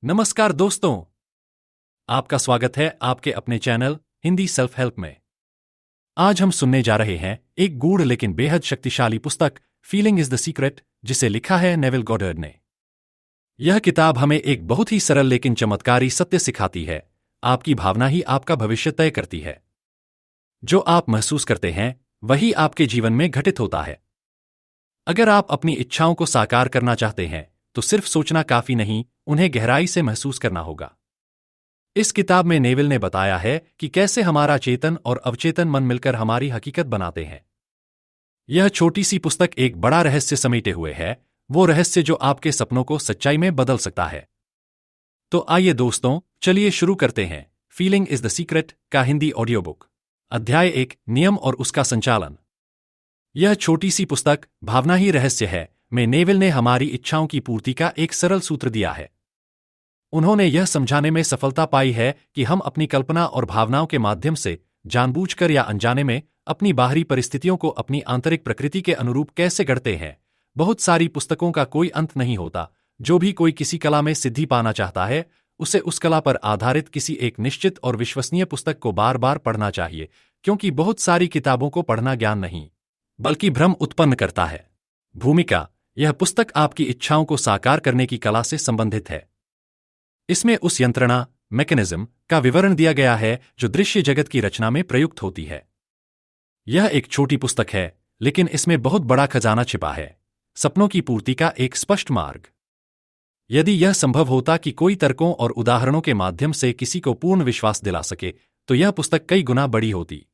नमस्कार दोस्तों, आपका स्वागत है आपके अपने चैनल हिंदी सेल्फ हेल्प में। आज हम सुनने जा रहे हैं एक गूढ़ लेकिन बेहद शक्तिशाली पुस्तक फीलिंग इज द सीक्रेट, जिसे लिखा है नेविल गॉडर्ड ने। यह किताब हमें एक बहुत ही सरल लेकिन चमत्कारी सत्य सिखाती है। आपकी भावना ही आपका भविष्य तय करती है। जो आप महसूस करते हैं वही आपके जीवन में घटित होता है। अगर आप अपनी इच्छाओं को साकार करना चाहते हैं तो सिर्फ सोचना काफी नहीं, उन्हें गहराई से महसूस करना होगा। इस किताब में नेविल ने बताया है कि कैसे हमारा चेतन और अवचेतन मन मिलकर हमारी हकीकत बनाते हैं। यह छोटी सी पुस्तक एक बड़ा रहस्य समेटे हुए है, वो रहस्य जो आपके सपनों को सच्चाई में बदल सकता है। तो आइए दोस्तों, चलिए शुरू करते हैं फीलिंग इज द सीक्रेट का हिंदी ऑडियो बुक। अध्याय 1, नियम और उसका संचालन। यह छोटी सी पुस्तक भावना ही रहस्य है में नेविल ने हमारी इच्छाओं की पूर्ति का एक सरल सूत्र दिया है। उन्होंने यह समझाने में सफलता पाई है कि हम अपनी कल्पना और भावनाओं के माध्यम से जानबूझकर या अनजाने में अपनी बाहरी परिस्थितियों को अपनी आंतरिक प्रकृति के अनुरूप कैसे गढ़ते हैं। बहुत सारी पुस्तकों का कोई अंत नहीं होता। जो भी कोई किसी कला में सिद्धि पाना चाहता है, उसे उस कला पर आधारित किसी एक निश्चित और विश्वसनीय पुस्तक को बार बार पढ़ना चाहिए, क्योंकि बहुत सारी किताबों को पढ़ना ज्ञान नहीं बल्कि भ्रम उत्पन्न करता है। भूमिका: यह पुस्तक आपकी इच्छाओं को साकार करने की कला से संबंधित है। इसमें उस यंत्रणा मैकेनिज्म का विवरण दिया गया है जो दृश्य जगत की रचना में प्रयुक्त होती है। यह एक छोटी पुस्तक है, लेकिन इसमें बहुत बड़ा खजाना छिपा है, सपनों की पूर्ति का एक स्पष्ट मार्ग। यदि यह संभव होता कि कोई तर्कों और उदाहरणों के माध्यम से किसी को पूर्ण विश्वास दिला सके, तो यह पुस्तक कई गुना बड़ी होती।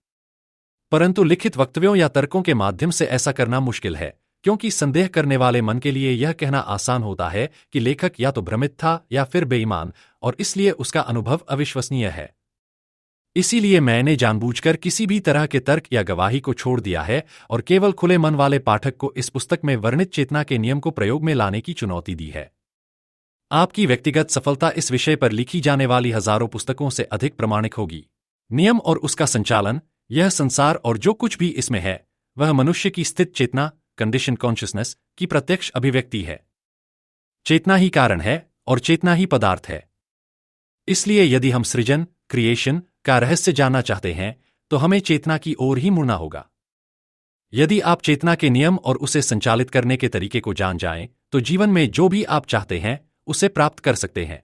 परंतु लिखित वक्तव्यों या तर्कों के माध्यम से ऐसा करना मुश्किल है, क्योंकि संदेह करने वाले मन के लिए यह कहना आसान होता है कि लेखक या तो भ्रमित था या फिर बेईमान, और इसलिए उसका अनुभव अविश्वसनीय है। इसीलिए मैंने जानबूझकर किसी भी तरह के तर्क या गवाही को छोड़ दिया है और केवल खुले मन वाले पाठक को इस पुस्तक में वर्णित चेतना के नियम को प्रयोग में लाने की चुनौती दी है। आपकी व्यक्तिगत सफलता इस विषय पर लिखी जाने वाली हजारों पुस्तकों से अधिक प्रामाणिक होगी। नियम और उसका संचालन: यह संसार और जो कुछ भी इसमें है वह मनुष्य की स्थित चेतना कंडीशन कॉन्शियसनेस की प्रत्यक्ष अभिव्यक्ति है। चेतना ही कारण है और चेतना ही पदार्थ है। इसलिए यदि हम सृजन क्रिएशन का रहस्य जानना चाहते हैं तो हमें चेतना की ओर ही मुड़ना होगा। यदि आप चेतना के नियम और उसे संचालित करने के तरीके को जान जाएं, तो जीवन में जो भी आप चाहते हैं उसे प्राप्त कर सकते हैं।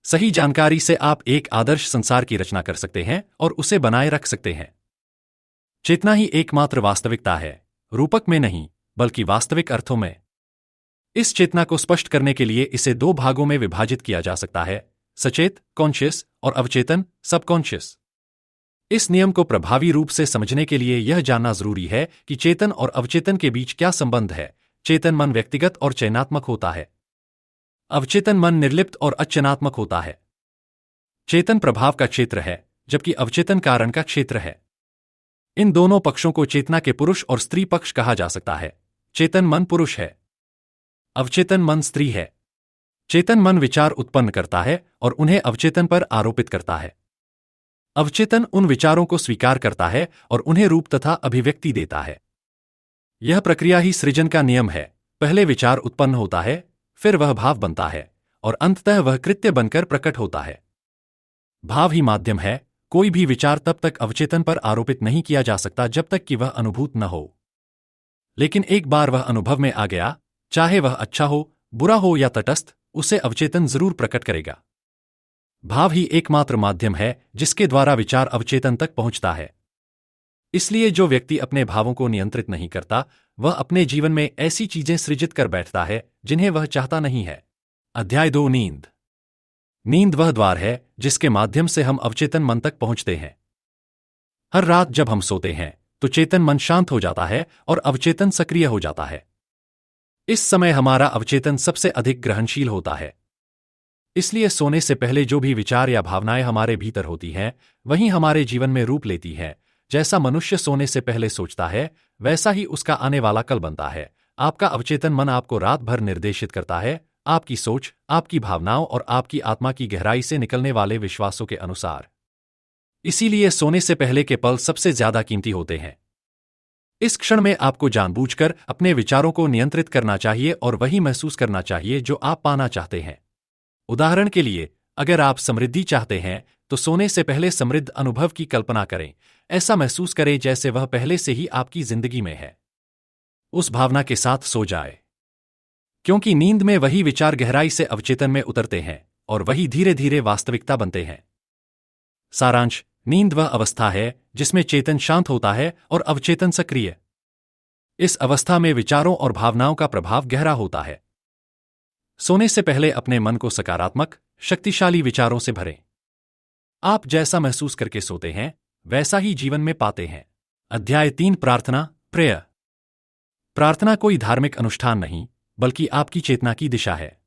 सही जानकारी से आप एक आदर्श संसार की रचना कर सकते हैं और उसे बनाए रख सकते हैं। चेतना ही एकमात्र वास्तविकता है, रूपक में नहीं बल्कि वास्तविक अर्थों में। इस चेतना को स्पष्ट करने के लिए इसे दो भागों में विभाजित किया जा सकता है: सचेत कॉन्शियस और अवचेतन सबकॉन्शियस। इस नियम को प्रभावी रूप से समझने के लिए यह जानना जरूरी है कि चेतन और अवचेतन के बीच क्या संबंध है। चेतन मन व्यक्तिगत और चयनात्मक होता है, अवचेतन मन निर्लिप्त और अचयनात्मक होता है। चेतन प्रभाव का क्षेत्र है जबकि अवचेतन कारण का क्षेत्र है। इन दोनों पक्षों को चेतना के पुरुष और स्त्री पक्ष कहा जा सकता है। चेतन मन पुरुष है, अवचेतन मन स्त्री है। चेतन मन विचार उत्पन्न करता है और उन्हें अवचेतन पर आरोपित करता है। अवचेतन उन विचारों को स्वीकार करता है और उन्हें रूप तथा अभिव्यक्ति देता है। यह प्रक्रिया ही सृजन का नियम है। पहले विचार उत्पन्न होता है, फिर वह भाव बनता है और अंततः वह कृत्य बनकर प्रकट होता है। भाव ही माध्यम है। कोई भी विचार तब तक अवचेतन पर आरोपित नहीं किया जा सकता जब तक कि वह अनुभूत न हो। लेकिन एक बार वह अनुभव में आ गया, चाहे वह अच्छा हो, बुरा हो या तटस्थ, उसे अवचेतन जरूर प्रकट करेगा। भाव ही एकमात्र माध्यम है जिसके द्वारा विचार अवचेतन तक पहुंचता है। इसलिए जो व्यक्ति अपने भावों को नियंत्रित नहीं करता, वह अपने जीवन में ऐसी चीजें सृजित कर बैठता है जिन्हें वह चाहता नहीं है। अध्याय 2, नींद। नींद वह द्वार है जिसके माध्यम से हम अवचेतन मन तक पहुंचते हैं। हर रात जब हम सोते हैं तो चेतन मन शांत हो जाता है और अवचेतन सक्रिय हो जाता है। इस समय हमारा अवचेतन सबसे अधिक ग्रहणशील होता है। इसलिए सोने से पहले जो भी विचार या भावनाएं हमारे भीतर होती हैं, वही हमारे जीवन में रूप लेती हैं। जैसा मनुष्य सोने से पहले सोचता है, वैसा ही उसका आने वाला कल बनता है। आपका अवचेतन मन आपको रात भर निर्देशित करता है, आपकी सोच, आपकी भावनाओं और आपकी आत्मा की गहराई से निकलने वाले विश्वासों के अनुसार। इसीलिए सोने से पहले के पल सबसे ज्यादा कीमती होते हैं। इस क्षण में आपको जानबूझकर अपने विचारों को नियंत्रित करना चाहिए और वही महसूस करना चाहिए जो आप पाना चाहते हैं। उदाहरण के लिए, अगर आप समृद्धि चाहते हैं तो सोने से पहले समृद्ध अनुभव की कल्पना करें। ऐसा महसूस करें जैसे वह पहले से ही आपकी जिंदगी में है। उस भावना के साथ सो जाए, क्योंकि नींद में वही विचार गहराई से अवचेतन में उतरते हैं और वही धीरे धीरे वास्तविकता बनते हैं। सारांश: नींद वह अवस्था है जिसमें चेतन शांत होता है और अवचेतन सक्रिय। इस अवस्था में विचारों और भावनाओं का प्रभाव गहरा होता है। सोने से पहले अपने मन को सकारात्मक, शक्तिशाली विचारों से भरें। आप जैसा महसूस करके सोते हैं, वैसा ही जीवन में पाते हैं। अध्याय 3: प्रार्थना, प्रेयर। प्रार्थना कोई धार्मिक अनुष्ठान नहीं, बल्कि आपकी चेतना की दिशा है।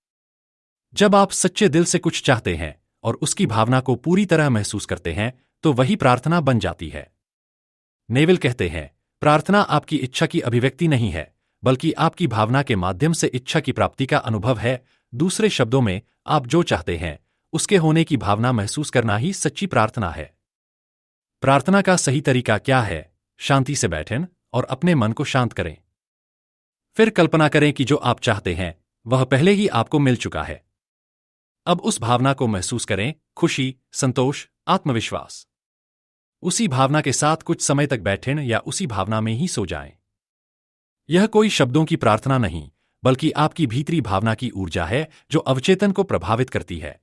जब आप सच्चे दिल से कुछ चाहते हैं और उसकी भावना को पूरी तरह महसूस करते हैं, तो वही प्रार्थना बन जाती है। नेविल कहते हैं, प्रार्थना आपकी इच्छा की अभिव्यक्ति नहीं है, बल्कि आपकी भावना के माध्यम से इच्छा की प्राप्ति का अनुभव है। दूसरे शब्दों में, आप जो चाहते हैं उसके होने की भावना महसूस करना ही सच्ची प्रार्थना है। प्रार्थना का सही तरीका क्या है? शांति से बैठें और अपने मन को शांत करें। फिर कल्पना करें कि जो आप चाहते हैं वह पहले ही आपको मिल चुका है। अब उस भावना को महसूस करें: खुशी, संतोष, आत्मविश्वास। उसी भावना के साथ कुछ समय तक बैठें या उसी भावना में ही सो जाएं। यह कोई शब्दों की प्रार्थना नहीं, बल्कि आपकी भीतरी भावना की ऊर्जा है जो अवचेतन को प्रभावित करती है।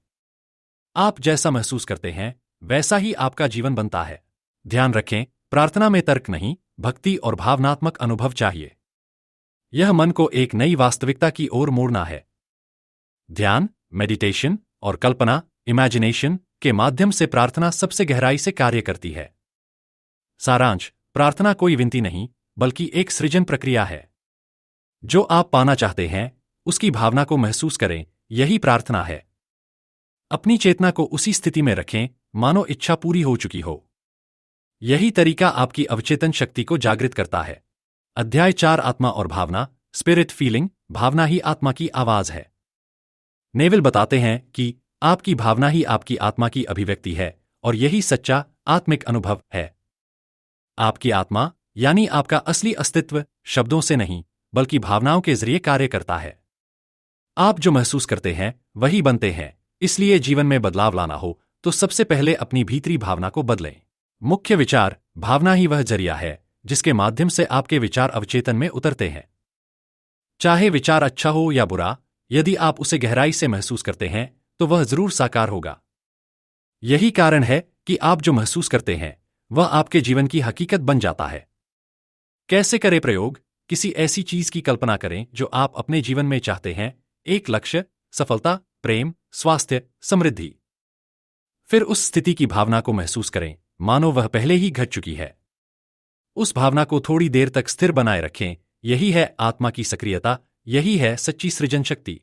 आप जैसा महसूस करते हैं, वैसा ही आपका जीवन बनता है। ध्यान रखें, प्रार्थना में तर्क नहीं, भक्ति और भावनात्मक अनुभव चाहिए। यह मन को एक नई वास्तविकता की ओर मोड़ना है। ध्यान, मेडिटेशन और कल्पना, इमेजिनेशन के माध्यम से प्रार्थना सबसे गहराई से कार्य करती है। सारांश: प्रार्थना कोई विनती नहीं, बल्कि एक सृजन प्रक्रिया है। जो आप पाना चाहते हैं, उसकी भावना को महसूस करें, यही प्रार्थना है। अपनी चेतना को उसी स्थिति में रखें मानो इच्छा पूरी हो चुकी हो। यही तरीका आपकी अवचेतन शक्ति को जागृत करता है। अध्याय 4: आत्मा और भावना, स्पिरिट फीलिंग। भावना ही आत्मा की आवाज है। नेविल बताते हैं कि आपकी भावना ही आपकी आत्मा की अभिव्यक्ति है और यही सच्चा आत्मिक अनुभव है। आपकी आत्मा यानी आपका असली अस्तित्व शब्दों से नहीं, बल्कि भावनाओं के जरिए कार्य करता है। आप जो महसूस करते हैं वही बनते हैं। इसलिए जीवन में बदलाव लाना हो तो सबसे पहले अपनी भीतरी भावना को बदलें। मुख्य विचार: भावना ही वह जरिया है जिसके माध्यम से आपके विचार अवचेतन में उतरते हैं। चाहे विचार अच्छा हो या बुरा, यदि आप उसे गहराई से महसूस करते हैं तो वह जरूर साकार होगा। यही कारण है कि आप जो महसूस करते हैं वह आपके जीवन की हकीकत बन जाता है। कैसे करें प्रयोग? किसी ऐसी चीज की कल्पना करें जो आप अपने जीवन में चाहते हैं। एक लक्ष्य, सफलता, प्रेम, स्वास्थ्य, समृद्धि। फिर उस स्थिति की भावना को महसूस करें मानो वह पहले ही घट चुकी है। उस भावना को थोड़ी देर तक स्थिर बनाए रखें। यही है आत्मा की सक्रियता, यही है सच्ची सृजन शक्ति।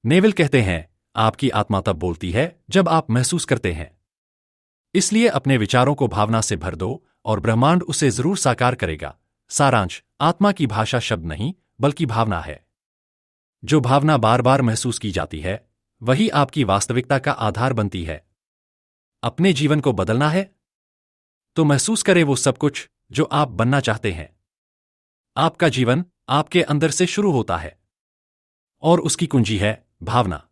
नेविल कहते हैं, आपकी आत्मा तब बोलती है जब आप महसूस करते हैं। इसलिए अपने विचारों को भावना से भर दो और ब्रह्मांड उसे जरूर साकार करेगा। सारांश: आत्मा की भाषा शब्द नहीं, बल्कि भावना है। जो भावना बार बार महसूस की जाती है, वही आपकी वास्तविकता का आधार बनती है। अपने जीवन को बदलना है तो महसूस करें वो सब कुछ जो आप बनना चाहते हैं। आपका जीवन आपके अंदर से शुरू होता है और उसकी कुंजी है भावना।